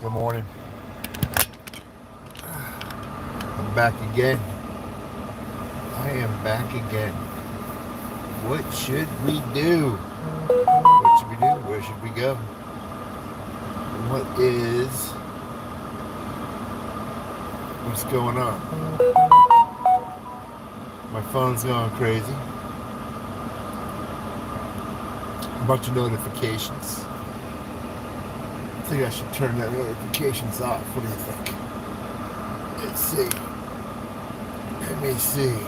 Good morning. I'm back again. I am back again. What should we do? What should we do? Where should we go? What's going on? My phone's going crazy. A bunch of notifications. I think I should turn that notifications off. What do you think? Let's see. Let me see.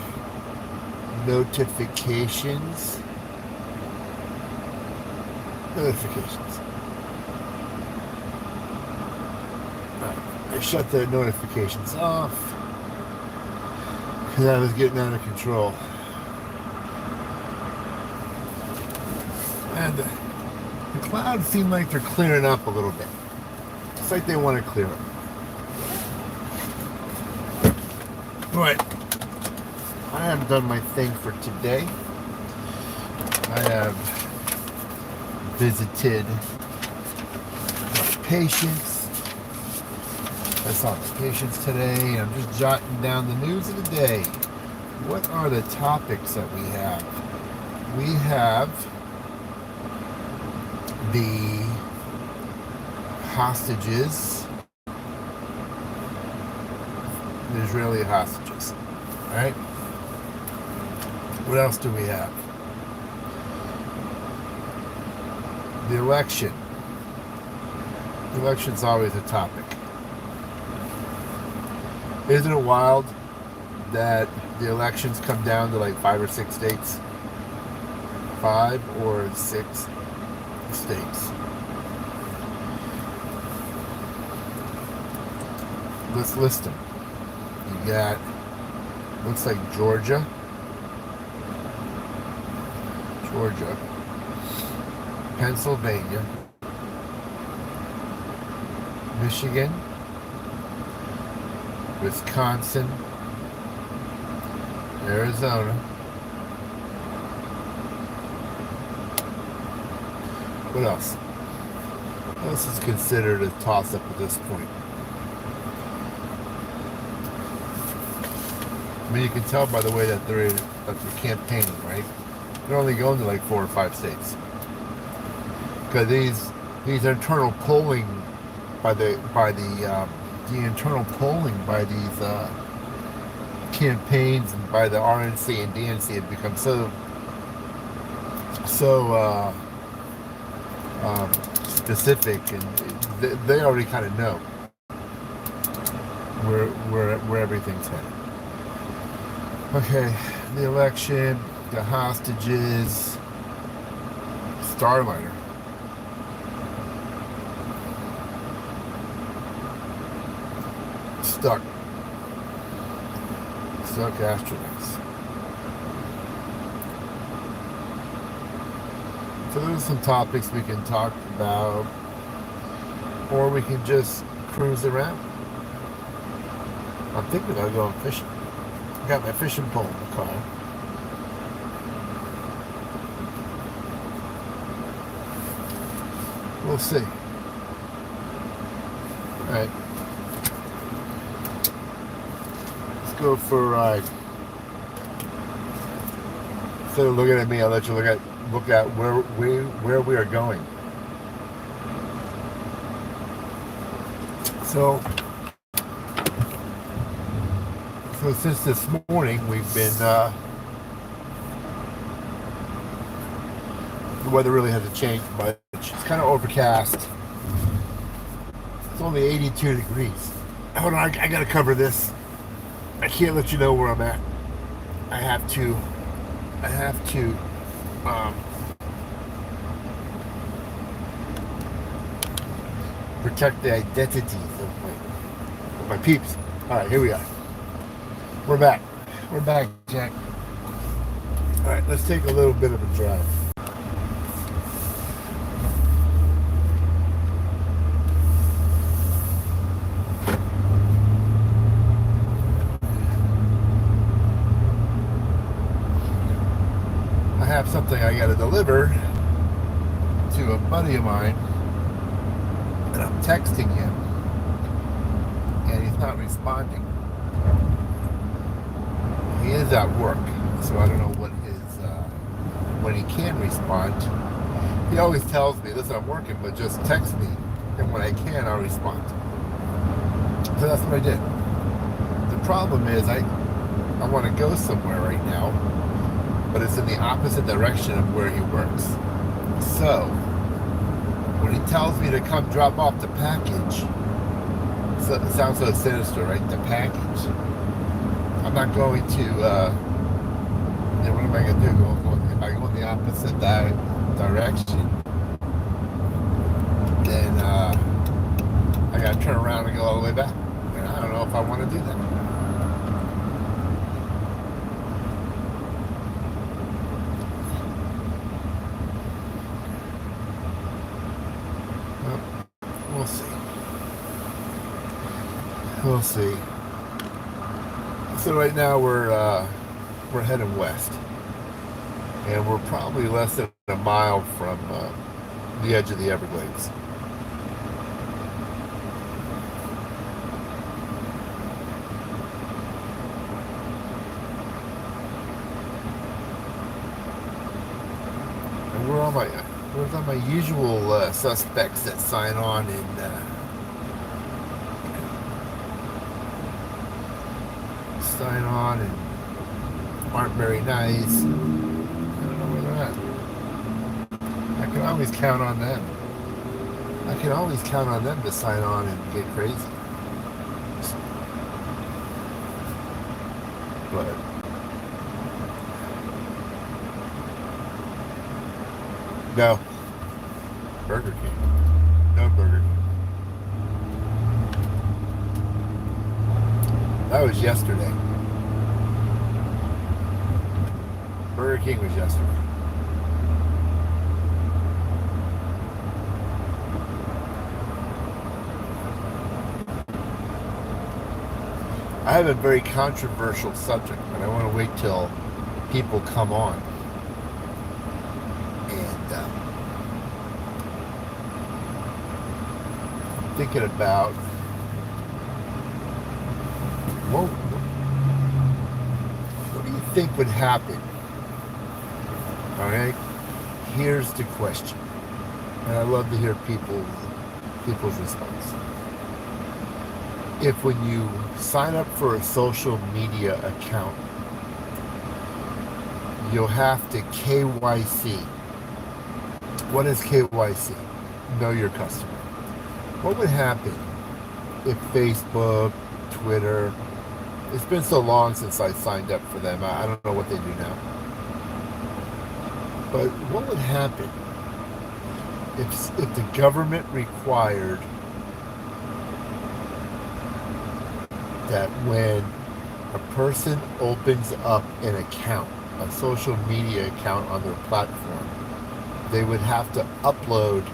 Notifications. Notifications. Right. I shut the notifications off because I was getting out of control. And the clouds seem like they're clearing up a little bit. It's like they want to clear up. Right. I have done my thing for today. I have visited my patients. I saw my patients today. I'm just jotting down the news of the day. What are the topics that we have? We have the hostages, the Israeli hostages. All right. What else do we have? The election. The election's always a topic. Isn't it wild that the elections come down to like 5 or 6 states? 5 or 6 states. Let's list them. You got, looks like Georgia, Pennsylvania, Michigan, Wisconsin, Arizona, what else? What else is considered a toss-up at this point? I mean, you can tell by the way that they're campaigning, right? They're only going to like 4 or 5 states because these internal polling by the internal polling by these campaigns and by the RNC and DNC have become so specific, and they already kind of know where everything's headed. Okay, the election, the hostages, Starliner. Stuck astronauts. So those are some topics we can talk about, or we can just cruise around. I'm thinking about going fishing. I got my fishing pole in the car. We'll see. All right. Let's go for a ride. Instead of looking at me, I'll let you look at where we are going. So since this morning, we've been, the weather really hasn't changed much. It's kind of overcast. It's only 82 degrees. Hold on, I gotta cover this. I can't let you know where I'm at. I have to protect the identities of my peeps. All right, here we are. We're back, Jack. All right, let's take a little bit of a drive. I have something I got to deliver to a buddy of mine, and I'm texting him. not responding. He is at work, so I don't know what his when he can respond. He always tells me, "Listen, I'm working, but just text me, and when I can, I'll respond." So that's what I did. The problem is, I want to go somewhere right now, but it's in the opposite direction of where he works. So when he tells me to come drop off the package, so it sounds so sinister, right? The package. I'm not going to. What am I going to do? If I go in the opposite direction, then I got to turn around and go all the way back. And I don't know if I want to do that. We'll see. We'll see. So right now we're heading west, and we're probably less than a mile from the edge of the Everglades. And where's all my usual suspects that sign on and aren't very nice. I don't know where they're at. I can always count on them. I can always count on them to sign on and get crazy. But no. Burger King. No Burger King. That was yesterday. Burger King was yesterday. I have a very controversial subject, but I want to wait till people come on. And I'm thinking about what do you think would happen? All right, here's the question, and I love to hear people's response. If when you sign up for a social media account, you'll have to KYC. What is KYC? Know your customer. What would happen if Facebook, Twitter, it's been so long since I signed up for them, I don't know what they do now. But what would happen if the government required that when a person opens up an account, a social media account on their platform, they would have to upload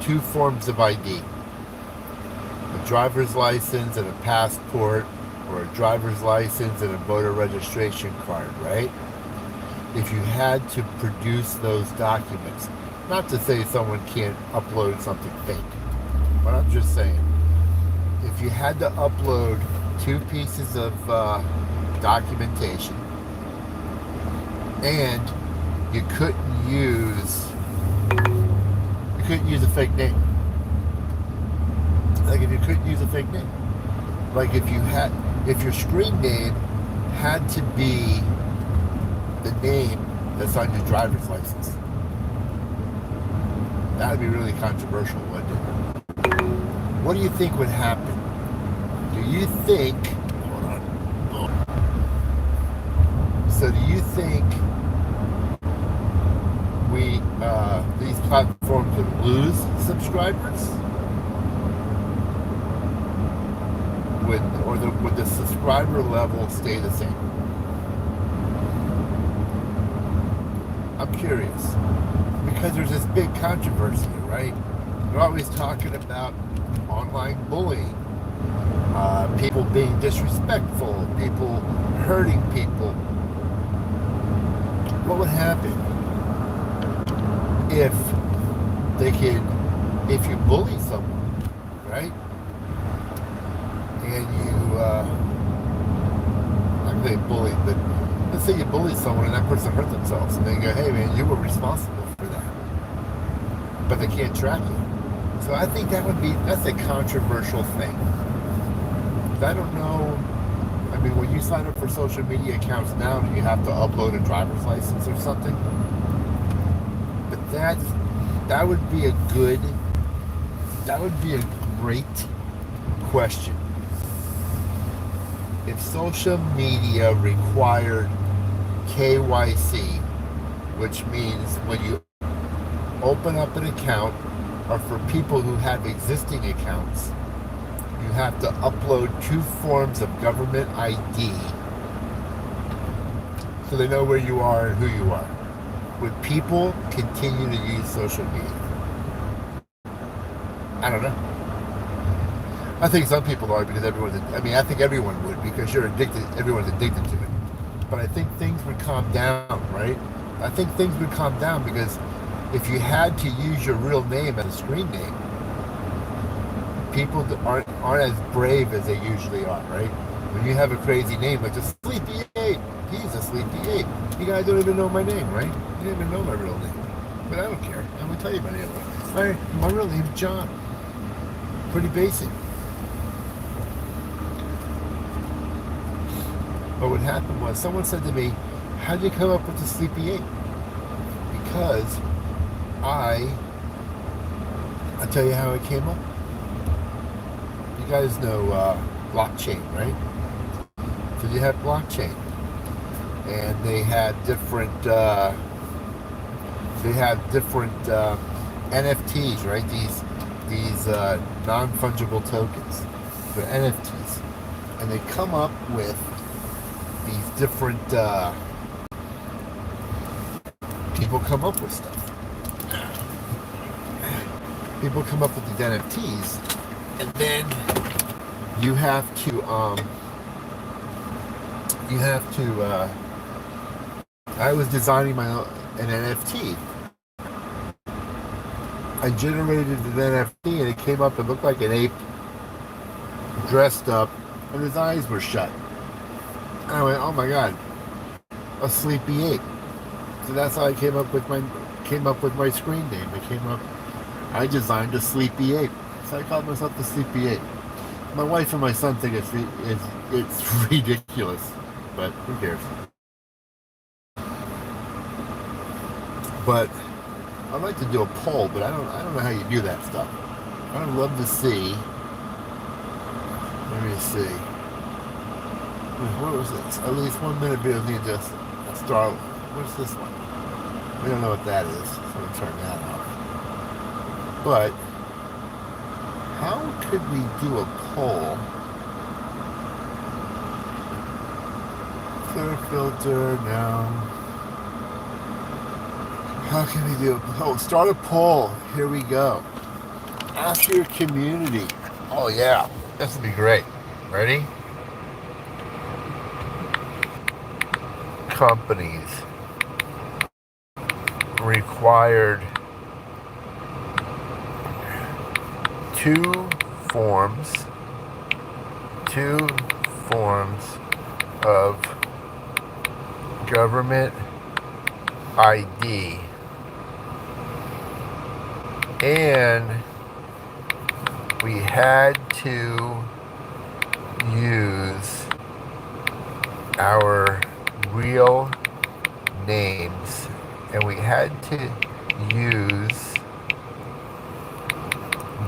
2 forms of ID, a driver's license and a passport, or a driver's license and a voter registration card, right? If you had to produce those documents, not to say someone can't upload something fake, but I'm just saying, if you had to upload 2 pieces of documentation and you couldn't use a fake name. Like if you couldn't use a fake name. Like if your screen name had to be the name that's on your driver's license. That would be really controversial, wouldn't it? What do you think would happen? Do you think, hold on. So do you think these platforms would lose subscribers? Would the subscriber level stay the same? I'm curious, because there's this big controversy, right? They're always talking about online bullying, people being disrespectful, people hurting people. What would happen if you bully someone, right? and you, I'm going to bully, but let's say you bully someone and that person hurt themselves, and they go, hey man, you were responsible for that, but they can't track you. So I think that's a controversial thing. I don't know. I mean, when you sign up for social media accounts now, do you have to upload a driver's license or something? But that would be a great question. If social media required KYC, which means when you open up an account, or for people who have existing accounts, you have to upload 2 forms of government ID so they know where you are and who you are. Would people continue to use social media? I don't know. I think some people are because I think everyone would because everyone's addicted to it. But I think things would calm down, right? I think things would calm down because if you had to use your real name as a screen name, people aren't as brave as they usually are, right? When you have a crazy name like the Sleepy Ape, he's a Sleepy Ape. You guys don't even know my name, right? You don't even know my real name. But I don't care. I'm going to tell you my name. My real name's John. Pretty basic. But what happened was someone said to me, how did you come up with the Sleepy Ape? Because I'll tell you how it came up. You guys know blockchain, right? So you have blockchain, and they had different NFTs, right? These non-fungible tokens, they're NFTs, and they come up with these different people come up with stuff. People come up with these NFTs, and then you have to I was designing an NFT. I generated an NFT and it came up and looked like an ape dressed up and his eyes were shut. And I went, oh my god, a Sleepy Ape. So that's how I came up with my screen name. I designed a Sleepy Ape. So I called myself the Sleepy Ape. My wife and my son think it's ridiculous, but who cares? But I'd like to do a poll, but I don't know how you do that stuff. I would love to see. Let me see. What was this? At least 1 minute videos need to start. What's this one? We don't know what that is, so we'll turn that off. But how could we do a poll? Clear filter now. How can we do a poll? Start a poll. Here we go. Ask your community. Oh yeah, this would be great. Ready? Companies required 2 forms of government ID, and we had to use our real names, and we had to use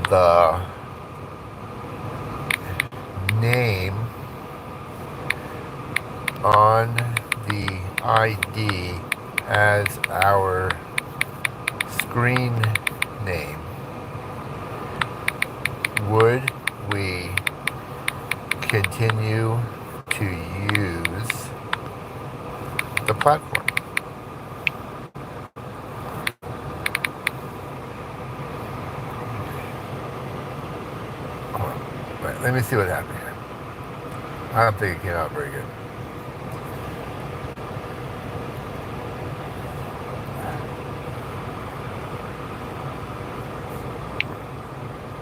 the name on the ID as our screen name. Would we continue to use the platform? Right, let me see what happened here. I don't think it came out very good.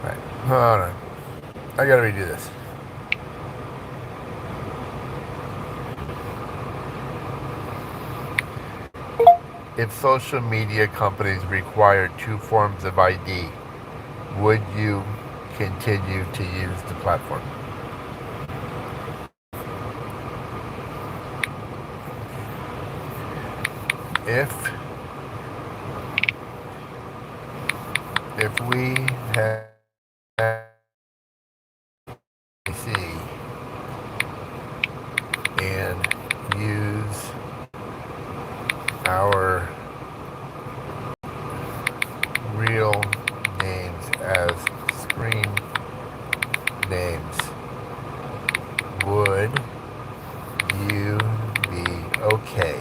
Right, hold on. I gotta redo this. if social media companies require two forms of ID, would you continue to use the platform? If we have see and use our real names as screen names, would you be okay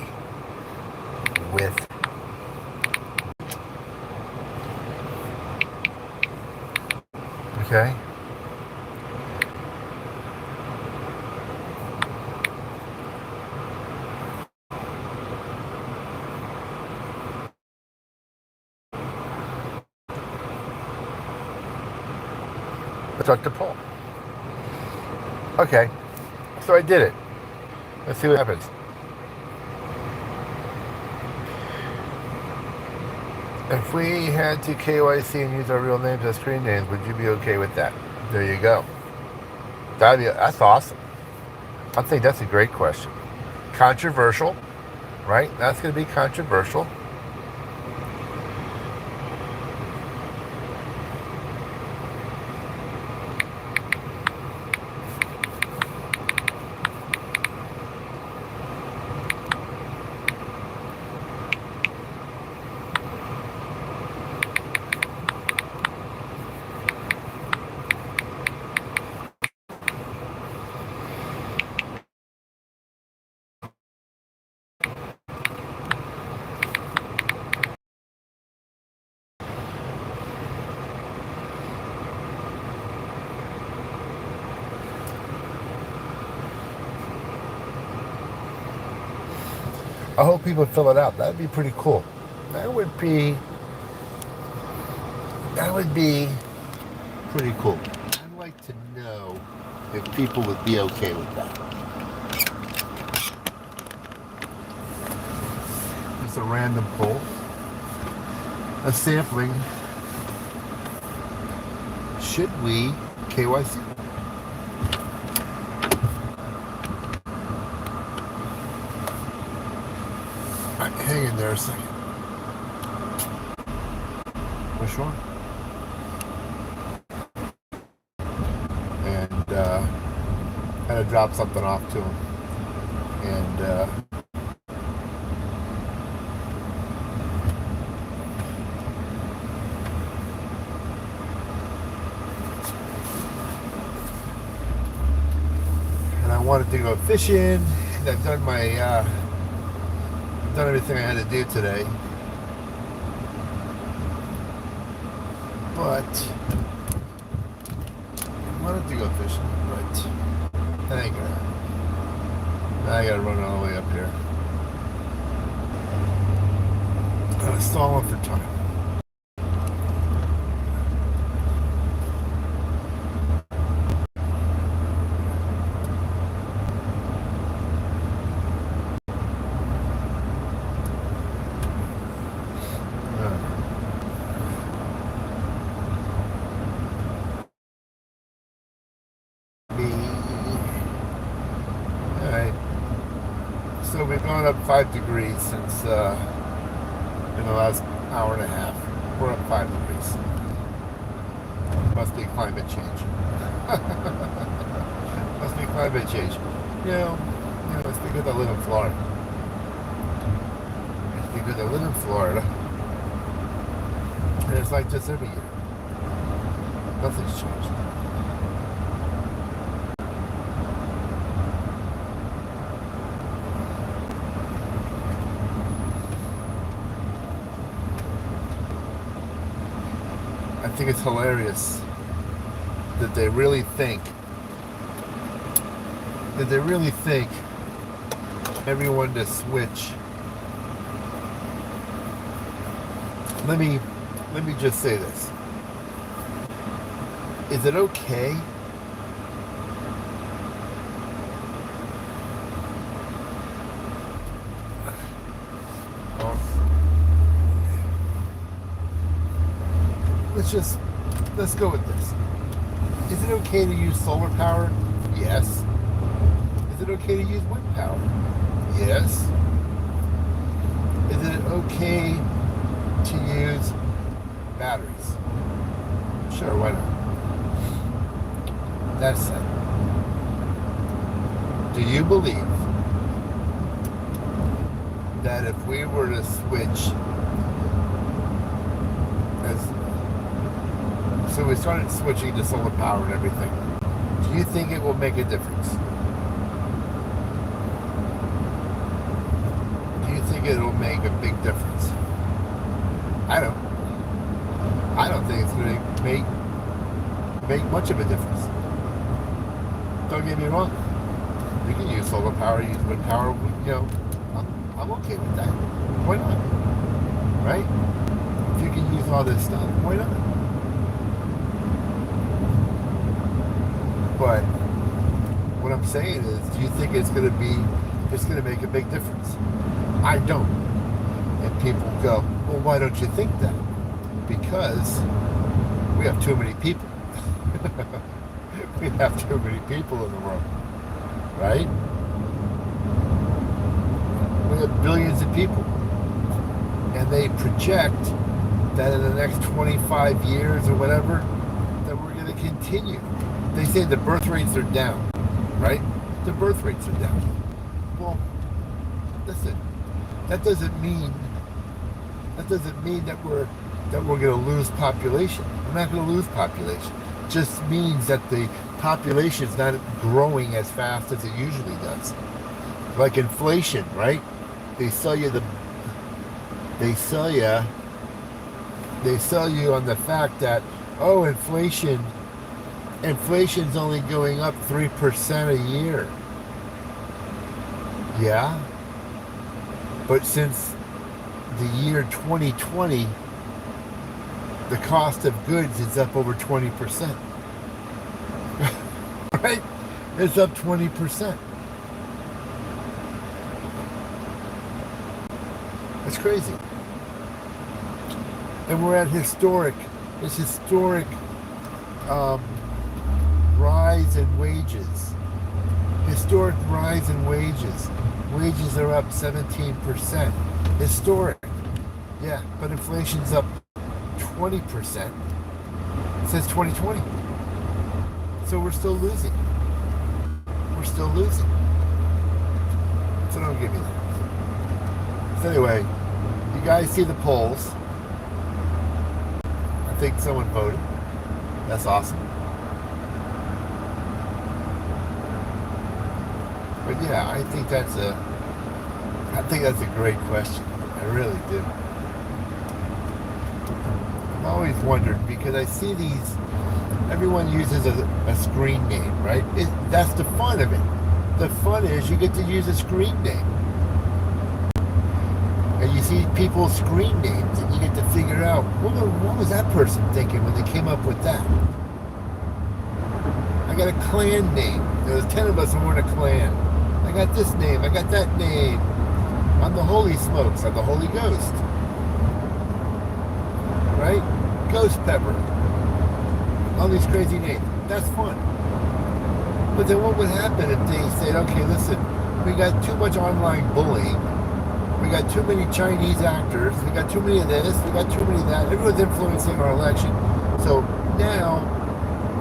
with okay? Let's talk to Paul. Okay, so I did it. Let's see what happens. If we had to KYC and use our real names as screen names, would you be okay with that? There you go. That's awesome. I think that's a great question. Controversial, right? That's going to be controversial. I hope people fill it out. That'd be pretty cool. That would be pretty cool. I'd like to know if people would be okay with that. Just a random poll. A sampling. Should we KYC? Hang in there a second. Which one? And had to drop something off to him. And I wanted to go fishing. And I've done my done everything I had to do today, but I wanted to go fishing, but that ain't gonna happen. Now I gotta run all the way up here. Stalling for time. So we've gone up 5 degrees since in the last hour and a half. We're up 5 degrees. Must be climate change. Must be climate change. It's because I live in Florida. It's because I live in Florida. And it's like this every year. Nothing's changed. I think it's hilarious that they really think everyone to switch. Let me just say this. Is it okay let's go with this. Is it okay to use solar power? Yes. Is it okay to use wind power? Yes. Is it okay to use batteries? Sure, why not? That's it. Do you believe that if we were to switch, so we started switching to solar power and everything, do you think it will make a difference? Do you think it'll make a big difference? I don't think it's going to make much of a difference. Don't get me wrong. You can use solar power, use wind power, I'm okay with that. Why not? Right? If you can use all this stuff, why not? But what I'm saying is, do you think it's going to make a big difference? I don't. And people go, well, why don't you think that? Because we have too many people. We have too many people in the world, right? We have billions of people. And they project that in the next 25 years or whatever, that we're going to continue. They say the birth rates are down, right? The birth rates are down. Well, listen, that doesn't mean that we're going to lose population. We're not going to lose population. It just means that the population is not growing as fast as it usually does. Like inflation, right? They sell you on the fact that, oh, inflation's only going up 3% a year. Yeah. But since the year 2020, the cost of goods is up over 20%. Right? It's up 20%. It's crazy. And we're at historic rise in wages. Historic rise in wages. Wages are up 17%. Historic. Yeah, but inflation's up 20% since 2020. So we're still losing. We're still losing. So don't give me that. So anyway, you guys see the polls. I think someone voted. That's awesome. But yeah, I think that's a great question. I really do. I've always wondered, because I see everyone uses a screen name, right? That's the fun of it. The fun is you get to use a screen name. And you see people's screen names, and you get to figure out, what was that person thinking when they came up with that? I got a clan name. There was 10 of us and we're in a clan. I got this name. I got that name. I'm the Holy Smokes. I'm the Holy Ghost. Right? Ghost Pepper. All these crazy names. That's fun. But then what would happen if they said, okay, listen, we got too much online bullying. We got too many Chinese actors. We got too many of this. We got too many of that. Everyone's influencing our election. So now,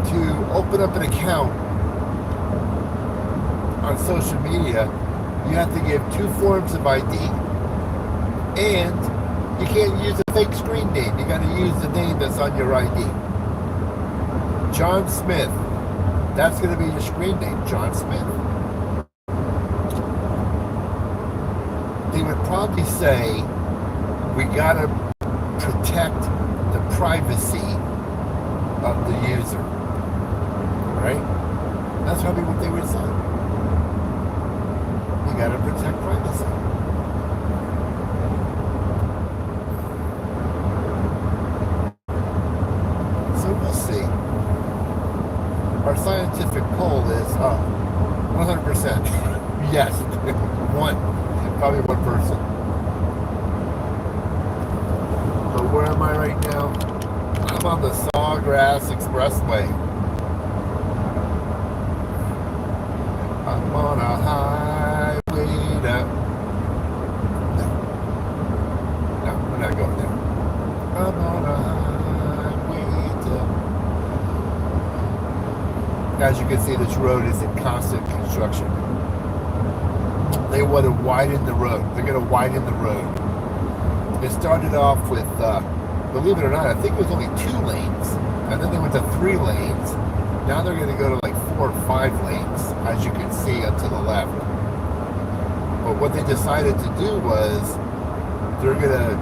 to open up an account on social media, you have to give 2 forms of ID, and you can't use a fake screen name. You got to use the name that's on your ID. John Smith. That's going to be your screen name, John Smith. They would probably say, we got to protect the privacy of the user. Right? That's probably what they would say. You got to protect privacy. So we'll see. Our scientific poll is 100%. Yes. Probably one person. So where am I right now? I don't I'm on the Sawgrass Expressway. I'm on a highway to... No, we're not going there. I'm on a highway to... As you can see, this road is in constant construction. They want to widen the road. They're going to widen the road. It started off with, believe it or not, I think it was only 2 lanes. And then they went to 3 lanes. Now they're going to go to like 4 or 5 lanes, as you can see to the left. But what they decided to do was they're going to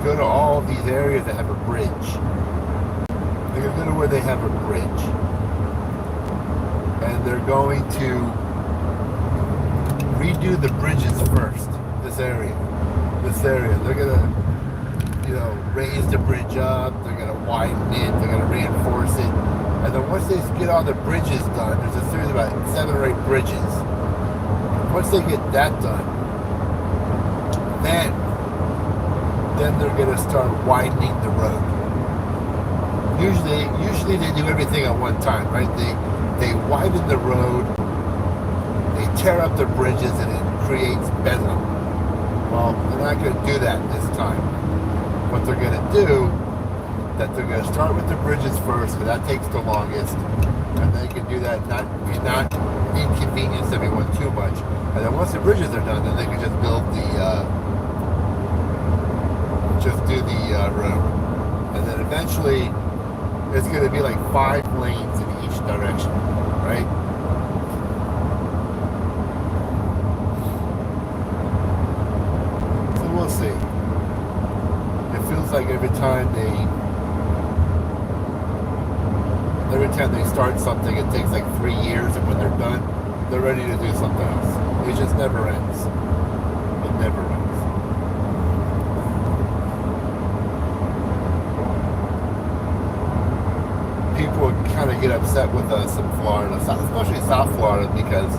go to all of these areas that have a bridge. They're going to go to where they have a bridge. And they're going to redo the bridges first. This area. They're gonna, raise the bridge up. They're gonna widen it. They're gonna reinforce it. And then once they get all the bridges done, there's a series of about 7 or 8 bridges. Once they get that done, then they're gonna start widening the road. Usually they do everything at one time, right? They widen the road. They tear up the bridges and it creates bedlam. Well, they're not going to do that this time. What they're going to do, that they're going to start with the bridges first, because that takes the longest, and they can do that, not inconvenience everyone too much. And then once the bridges are done, then they can just build do the road. And then eventually, it's going to be like 5 lanes in each direction, right? We'll see. It feels like every time they start something, it takes like 3 years, and when they're done, they're ready to do something else. It just never ends. It never ends. People kind of get upset with us in Florida, especially South Florida, because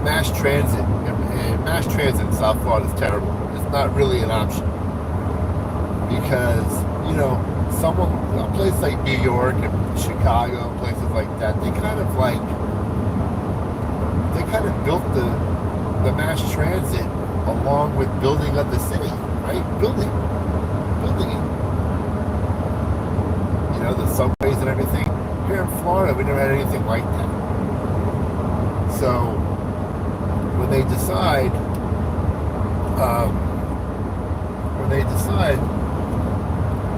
mass transit in South Florida is terrible. Not really an option, because a place like New York and Chicago, places like that, they kind of built the mass transit along with building up the city, right? Building it. The subways and everything. Here in Florida, we never had anything like that. So when they decide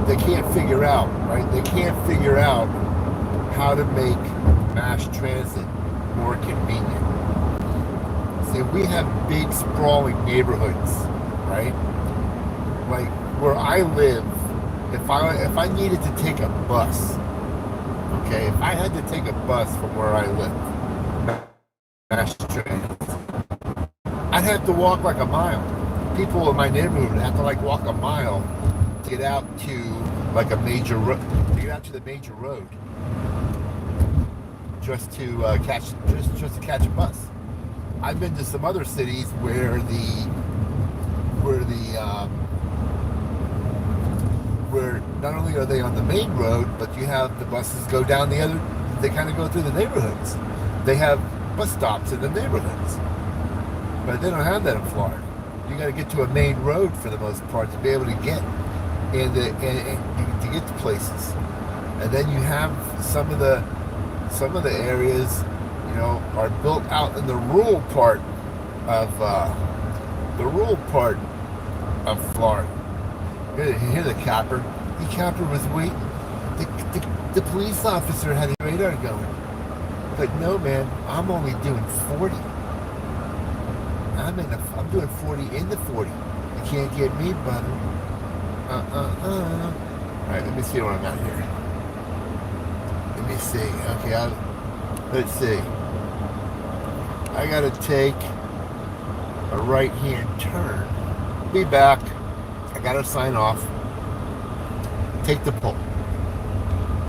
they can't figure out, right? They can't figure out how to make mass transit more convenient. See, we have big sprawling neighborhoods, right? Like where I live, if I needed to take a bus, okay, if I had to take a bus from where I live, mass transit, I'd have to walk like a mile. People in my neighborhood would have to walk a mile to get out to a major road, the major road, just to catch a bus. I've been to some other cities where not only are they on the main road, but you have the buses go down they kind of go through the neighborhoods. They have bus stops in the neighborhoods, but they don't have that in Florida. You got to get to a main road for the most part to be able to get and to get to places. And then you have some of the areas, are built out in the rural part of Florida. Here's the capper. The capper was waiting. The police officer had his radar going. But no, man, I'm only doing 40. I'm doing 40 in the 40. You can't get me, brother. Alright, let me see where I'm at here. Let me see. Okay, let's see. I gotta take a right-hand turn. Be back. I gotta sign off. Take the pull.